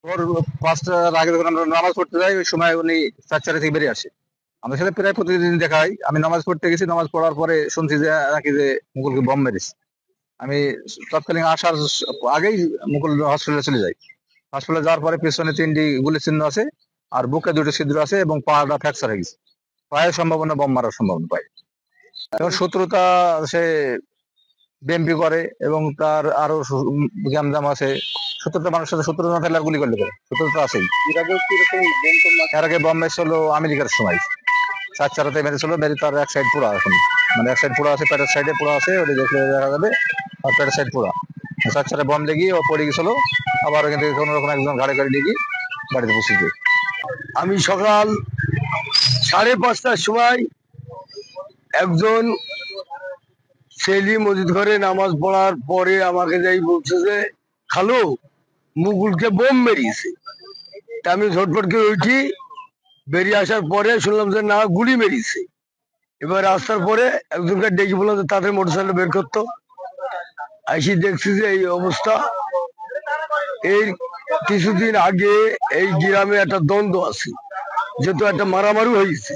ওর 5টার আগে যখন আমরা নামাজ পড়তে যাই ওই সময় উনি 4:30 থেকে বেরিয়ে আসে। আমাদের সাথে প্রায় প্রতিদিন দেখা হয়। আমি নামাজ পড়তে গেছি, নামাজ পড়ার পরে শুনছি যে নাকি যে মুকুলকে বম মেরেছে। আমি তৎকালীন আসার আগেই মুকুল হসপিটালে চলে যাই। হসপিটালে যাওয়ার পরে পেছনে 3টি গুলির চিহ্ন আছে, আর বুকে 2টি ছিদ্র আছে এবং পাটা ফ্র্যাকচার হয়ে গেছে। প্রায় সম্ভাবনা বম মারার সম্ভাবনা পাই। এবং শত্রুতা সে বিএমপি করে এবং তার আরো গ্যামজাম আছে। শত্রুতা মানুষের সাথে শত্রুতা না থাকলে আর গুলি করলে করে, শত্রুতা আছেই। এর আগে বম মেরেছিল আমেরিকার সময়, 4:30 মেরেছিল, মেরে তার এক সাইড পুরা এখন, মানে এক সাইড পুরা আছে, পেটের সাইডে পুরা আছে, ওটা দেখলে দেখা যাবে। আর পেটের সাইড পুরা 4:30 বম লেগে ও পড়ে গেছিল। আবার ওখান থেকে কোনো রকম একজন ঘাড়ে করে লেগে বাড়িতে পৌঁছে যায়। আমি সকাল 5:30টার সময় একজন ছেলে মসজিদ ঘরে নামাজ পড়ার পরে আমাকে যাই বলছে যে খালু মুকুলকে বোম মেরিয়েছে। আমি ঝটফট করে উঠি, বেরিয়ে আসার পরে শুনলাম যে না, গুলি মেরিয়েছে। এবার রাস্তার পরে একজনকে ডেকে বললাম যে তাদের মোটরসাইকেল বের করতো। আইসি দেখছি যে এই অবস্থা। এই কিছুদিন আগে এই গ্রামে একটা দ্বন্দ্ব আছে, যেহেতু একটা মারামারি হয়েছে,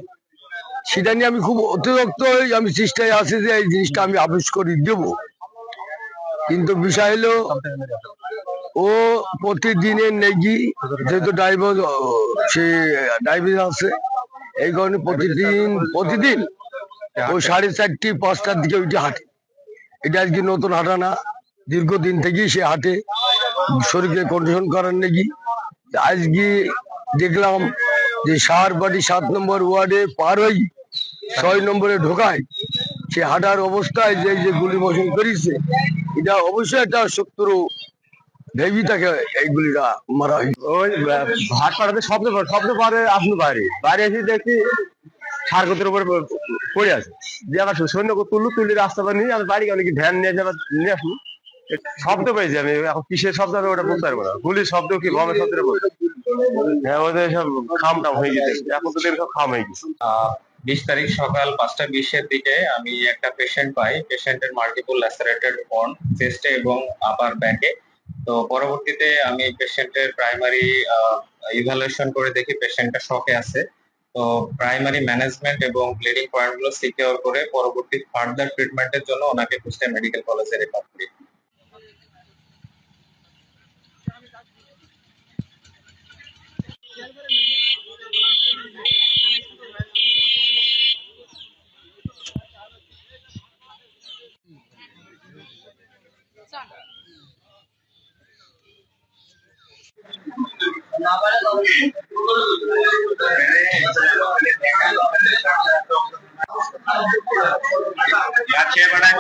সেটা নিয়ে আমি খুব অতিরিক্ত আমি চেষ্টায় আছি যে এই জিনিসটা আমি আবিষ্কার করে দেব। কিন্তু বিষয় হলো ও প্রতিদিনের নেগি, যেহেতু ড্রাইভার, সে ড্রাইভার আছে, এই কারণে প্রতিদিন ও 4:30 5টার দিকে ওইটা হাঁটে। এটা আজকে নতুন হাঁটা না, দীর্ঘদিন থেকেই সে হাঁটে শরীরকে কন্ডিশন করার নেগি। আজকে দেখলাম যে সাহারবাড়ি 7 নম্বর ওয়ার্ডে পার হই 6 নম্বরে ঢোকায় সে হাঁটার অবস্থায় যে যে গুলি বর্ষণ করেছে, এটা অবশ্যই একটা শত্রু ভেবি তাকে এই গুলিটা মারা হয়েছে। ওই হাট পাড়াতে শব্দ পরে আসলো, বাইরে বাইরে এসে দেখছি সার্কতের উপরে পড়ে আছে। যে আবার সৈন্য তুলি রাস্তা নিয়ে আমি বাড়ি অনেক ভ্যান নিয়ে যাবার নিয়ে আসলো। শব্দ পেয়েছি আমি, এখন কিসের শব্দ হবে ওটা বলতে পারবো না। গুলির শব্দ কি গমের শব্দ বলতে? হ্যাঁ, ওদের সব খাম টাম হয়ে গেছে, এখন তো সব খাম হয়ে গেছে। 20 তারিখ সকাল 5:20 দিকে আমি একটা পেশেন্ট পাই। পেশেন্টের মাল্টিপল ল্যাসারেটেড বর্ন চেস্টে এবং আপার ব্যাকে। তো পরবর্তীতে আমি পেশেন্টের প্রাইমারি ইভালুয়েশন করে দেখি পেশেন্টটা শকে আছে। তো প্রাইমারি ম্যানেজমেন্ট এবং ব্লিডিং পয়েন্টগুলো সিকিউর করে পরবর্তী ফার্দার ট্রিটমেন্টের জন্য ওনাকে কুষ্টিয়া মেডিকেল কলেজে রেফার করি। अच्छे बनाए